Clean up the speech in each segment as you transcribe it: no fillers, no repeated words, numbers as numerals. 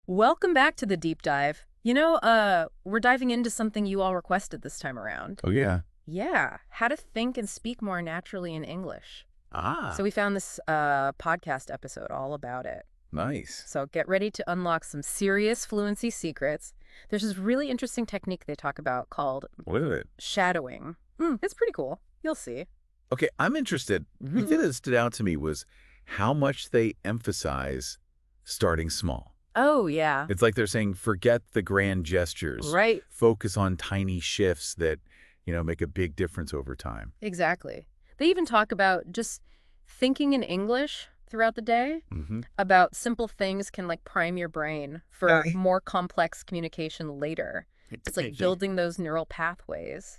Welcome back to the deep dive. We're diving into something you all requested this time around. Oh, yeah. Yeah, how to think and speak more naturally in English. Ah, So we found this podcast episode all about it. nice. So get ready to unlock some serious fluency secrets. There's this really interesting technique they talk about called What is it? shadowing. It's pretty cool. You'll see. Okay, I'm interested. The thing that stood out to me was how much they emphasize starting small. Oh, yeah. It's like they're saying, forget the grand gestures. Right. Focus on tiny shifts that, make a big difference over time. Exactly. They even talk about just thinking in English throughout the day. Mm-hmm. About simple things can prime your brain for more complex communication later. It's like building those neural pathways.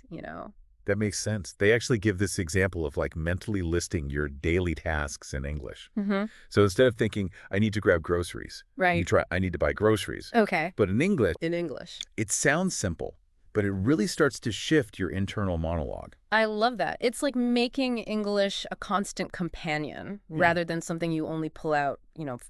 That makes sense. They actually give this example of mentally listing your daily tasks in English. Mm-hmm. So instead of thinking, I need to grab groceries, you Right. try, I need to buy groceries. Okay. But in English, In English. it sounds simple, but it really starts to shift your internal monologue. I love that. It's like making English a constant companion rather than something you only pull out,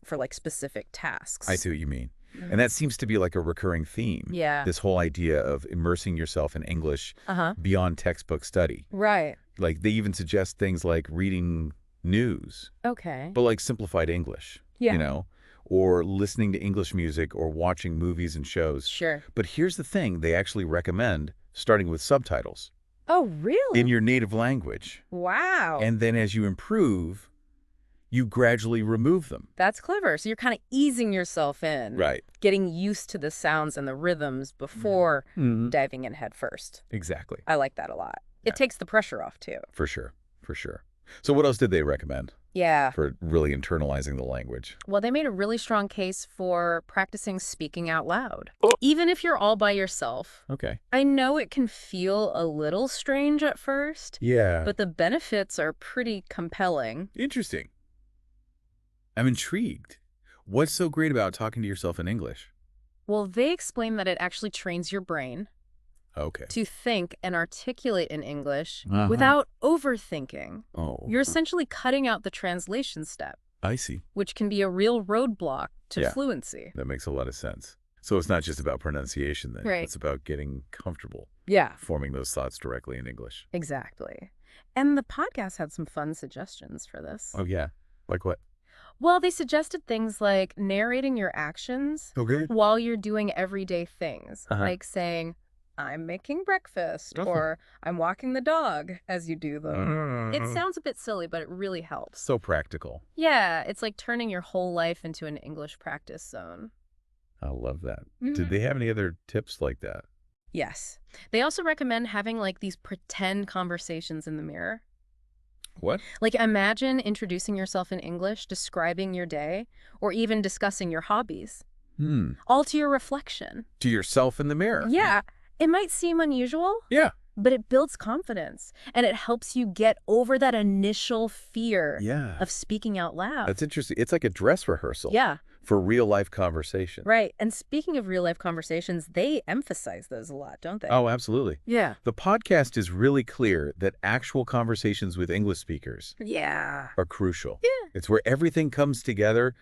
for specific tasks. I see what you mean. And that seems to be like a recurring theme. Yeah. This whole idea of immersing yourself in English Uh-huh. beyond textbook study. Right. Like they even suggest things like reading news, Okay. but simplified English, Yeah. or listening to English music or watching movies and shows. Sure. But here's the thing, they actually recommend starting with subtitles Oh, really? in your native language. Wow. And then as you improve, you gradually remove them. That's clever. So you're kind of easing yourself in. Right. Getting used to the sounds and the rhythms before diving in head first. Exactly. I like that a lot. Yeah. It takes the pressure off, too. For sure. For sure. So what else did they recommend Yeah. for really internalizing the language? Well, they made a really strong case for practicing speaking out loud. Even if you're all by yourself. Okay. I know it can feel a little strange at first, Yeah. but the benefits are pretty compelling. Interesting. I'm intrigued. What's so great about talking to yourself in English? Well, they explain that it actually trains your brain Okay. to think and articulate in English Uh-huh. without overthinking. Oh. You're essentially cutting out the translation step, I see. which can be a real roadblock to Yeah. fluency. That makes a lot of sense. So it's not just about pronunciation then. Right. It's about getting comfortable Yeah, forming those thoughts directly in English. exactly. And the podcast had some fun suggestions for this. Oh, yeah. Like what? Well, they suggested things like narrating your actions Okay. while you're doing everyday things, Uh-huh. like saying, I'm making breakfast, Oh. or I'm walking the dog as you do them. It Mm. sounds a bit silly, but it really helps. So practical. Yeah, it's like turning your whole life into an English practice zone. I love that. Mhm. Did they have any other tips like that? Yes. They also recommend having these pretend conversations in the mirror. What? Imagine introducing yourself in English, describing your day, or even discussing your hobbies, all to your reflection. To yourself in the mirror. Yeah, it might seem unusual, Yeah. but it builds confidence, and it helps you get over that initial fear Yeah. of speaking out loud. That's interesting. It's like a dress rehearsal. Yeah, For real life conversation. right. And speaking of real-life conversations, they emphasize those a lot, don't they? Oh, absolutely. Yeah. The podcast is really clear that actual conversations with English speakers Yeah. are crucial. Yeah. It's where everything comes together,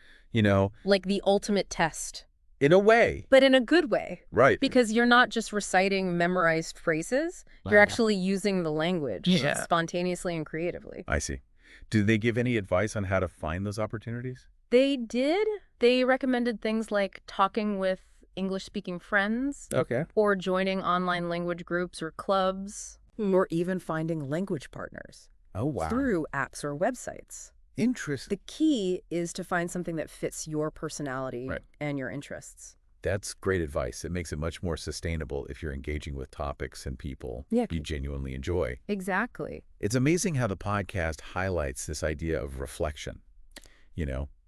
Like the ultimate test, in a way. but in a good way. Right. Because you're not just reciting memorized phrases, you're actually using the language spontaneously and creatively. I see. Do they give any advice on how to find those opportunities? They did. They recommended things like talking with English-speaking friends Okay. or joining online language groups or clubs, or even finding language partners Oh, wow. through apps or websites. Interesting. The key is to find something that fits your personality Right. and your interests. That's great advice. It makes it much more sustainable if you're engaging with topics and people Yeah. you genuinely enjoy. Exactly. It's amazing how the podcast highlights this idea of reflection.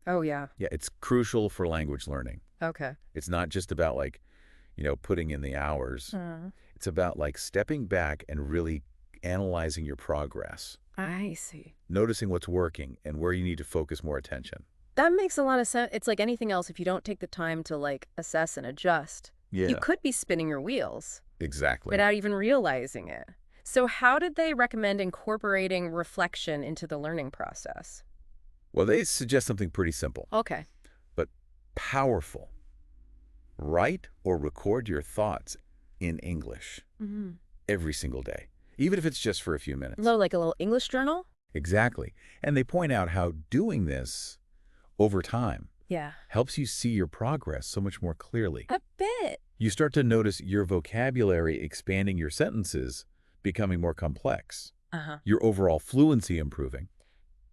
Oh, yeah. Yeah, it's crucial for language learning. Okay. It's not just about putting in the hours. It's about stepping back and really analyzing your progress, I see. noticing what's working and where you need to focus more attention. That makes a lot of sense. It's like anything else. If you don't take the time to assess and adjust, Yeah, you could be spinning your wheels exactly. without even realizing it. So how did they recommend incorporating reflection into the learning process? Well, they suggest something pretty simple, Okay. but powerful. Write or record your thoughts in English every single day, even if it's just for a few minutes. Like a little English journal? Exactly. And they point out how doing this over time Yeah. helps you see your progress so much more clearly. A bit. You start to notice your vocabulary expanding, your sentences becoming more complex, your overall fluency improving.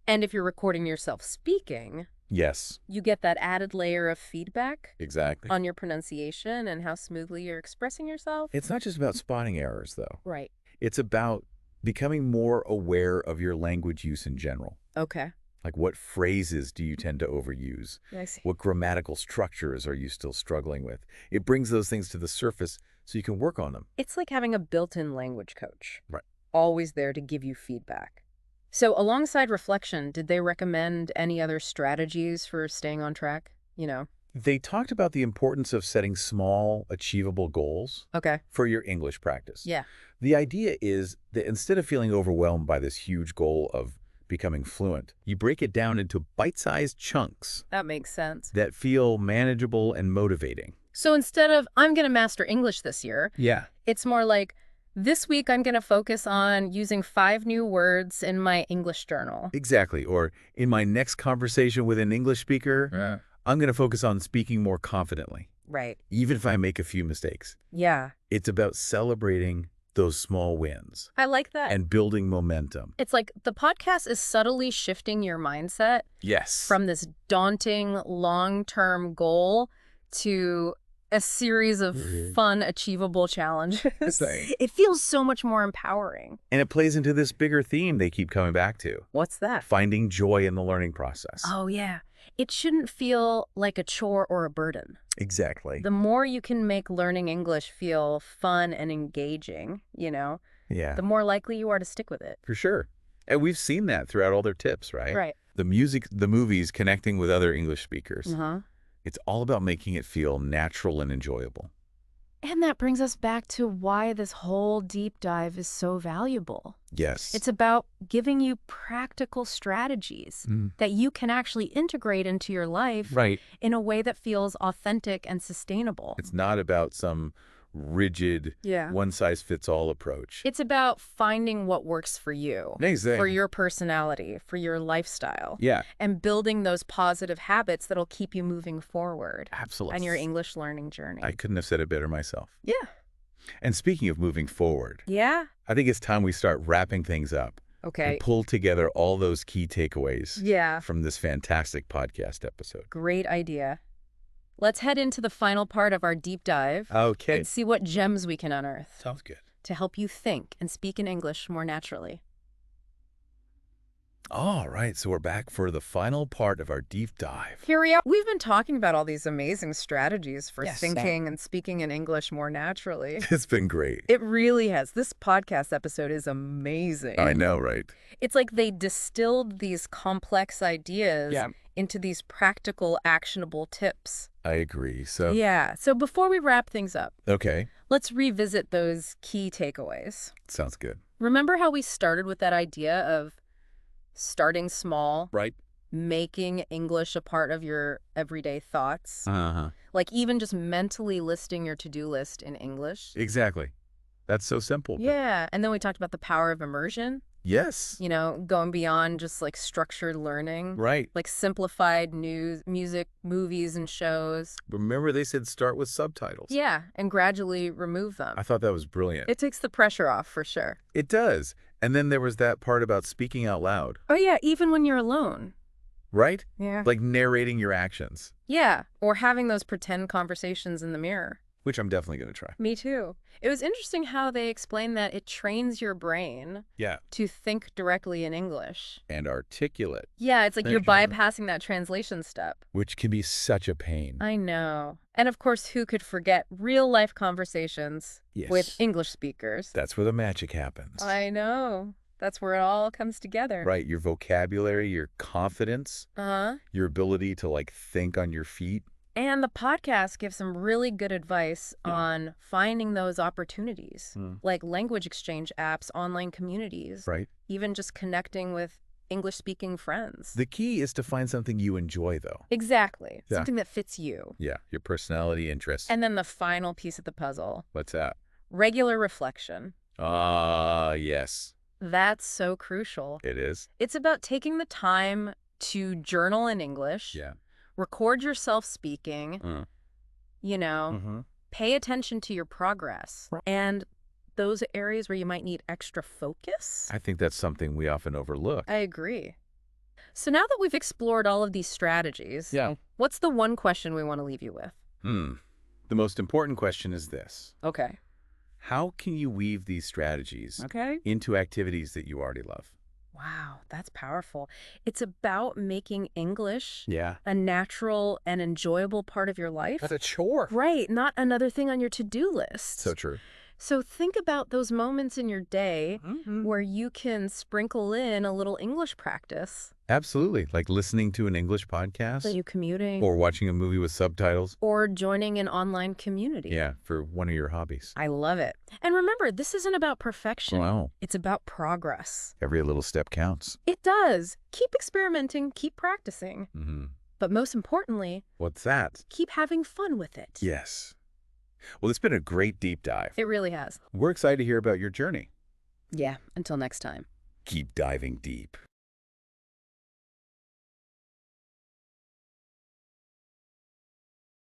And if you're recording yourself speaking, Yes. you get that added layer of feedback Exactly. on your pronunciation and how smoothly you're expressing yourself. It's not just about spotting errors, though. Right. It's about becoming more aware of your language use in general. Okay. Like, what phrases do you tend to overuse? I see. What grammatical structures are you still struggling with? It brings those things to the surface so you can work on them. It's like having a built-in language coach. Right. Always there to give you feedback. So alongside reflection, did they recommend any other strategies for staying on track? They talked about the importance of setting small, achievable goals for your English practice. Yeah. The idea is that instead of feeling overwhelmed by this huge goal of becoming fluent, you break it down into bite-sized chunks That makes sense. that feel manageable and motivating. So instead of, I'm going to master English this year, Yeah. it's more like, this week I'm going to focus on using 5 new words in my English journal. Exactly. Or in my next conversation with an English speaker, I'm going to focus on speaking more confidently. Right. Even if I make a few mistakes. Yeah. It's about celebrating those small wins. I like that. And building momentum. It's like the podcast is subtly shifting your mindset. Yes. From this daunting long-term goal to a series of fun, achievable challenges. It feels so much more empowering. And it plays into this bigger theme they keep coming back to. What's that? Finding joy in the learning process. Oh, yeah. It shouldn't feel like a chore or a burden. Exactly. The more you can make learning English feel fun and engaging, Yeah. the more likely you are to stick with it. For sure. And we've seen that throughout all their tips, right? Right. The music, the movies, connecting with other English speakers. It's all about making it feel natural and enjoyable. And that brings us back to why this whole deep dive is so valuable. Yes. It's about giving you practical strategies that you can actually integrate into your life in a way that feels authentic and sustainable. It's not about some rigid, one-size-fits-all approach. It's about finding what works for you, for your personality, for your lifestyle, and building those positive habits that'll keep you moving forward. Absolutely. On your English learning journey. I couldn't have said it better myself. Yeah. And speaking of moving forward, I think it's time we start wrapping things up. Okay. And pull together all those key takeaways from this fantastic podcast episode. Great idea. Let's head into the final part of our deep dive. Okay. And see what gems we can unearth. Sounds good. To help you think and speak in English more naturally. All right, so we're back for the final part of our deep dive. Here we are. We've been talking about all these amazing strategies for thinking and speaking in English more naturally. It's been great. It really has. This podcast episode is amazing. I know, right? It's like they distilled these complex ideas into these practical, actionable tips. I agree. So So before we wrap things up, let's revisit those key takeaways. Sounds good. Remember how we started with that idea of starting small, right? Making English a part of your everyday thoughts. Like even just mentally listing your to-do list in English. Exactly. That's so simple. Yeah. And then we talked about the power of immersion. Yes. Going beyond just like structured learning. Right. Like simplified news, music, movies, and shows. Remember they said start with subtitles. Yeah. And gradually remove them. I thought that was brilliant. It takes the pressure off for sure. It does. And then there was that part about speaking out loud. Oh, yeah. Even when you're alone. Right? Yeah. Like narrating your actions. Yeah. Or having those pretend conversations in the mirror. Which I'm definitely going to try. Me too. It was interesting how they explained that it trains your brain to think directly in English. And articulate. Yeah, it's like you're bypassing that translation step. Which can be such a pain. I know. And of course, who could forget real-life conversations with English speakers? That's where the magic happens. I know. That's where it all comes together. Right. Your vocabulary, your confidence, your ability to like think on your feet. And the podcast gives some really good advice on finding those opportunities, like language exchange apps, online communities, right? Even just connecting with English-speaking friends. The key is to find something you enjoy, though. Exactly. Yeah. Something that fits you. Yeah, your personality, interests. And then the final piece of the puzzle. What's that? Regular reflection. Yes. That's so crucial. It is? It's about taking the time to journal in English, Yeah. record yourself speaking, pay attention to your progress, and those areas where you might need extra focus. I think that's something we often overlook. I agree. So now that we've explored all of these strategies, what's the one question we want to leave you with? The most important question is this. Okay. How can you weave these strategies into activities that you already love? Wow, that's powerful. It's about making English Yeah. a natural and enjoyable part of your life. That's a chore. Right, not another thing on your to-do list. So true. So think about those moments in your day where you can sprinkle in a little English practice. Absolutely. Like listening to an English podcast. Are you commuting? Or watching a movie with subtitles. Or joining an online community. Yeah, for one of your hobbies. I love it. And remember, this isn't about perfection. Wow. It's about progress. Every little step counts. It does. Keep experimenting, keep practicing. But most importantly, what's that? Keep having fun with it. Yes. Well, it's been a great deep dive. It really has. We're excited to hear about your journey. Yeah, until next time. Keep diving deep.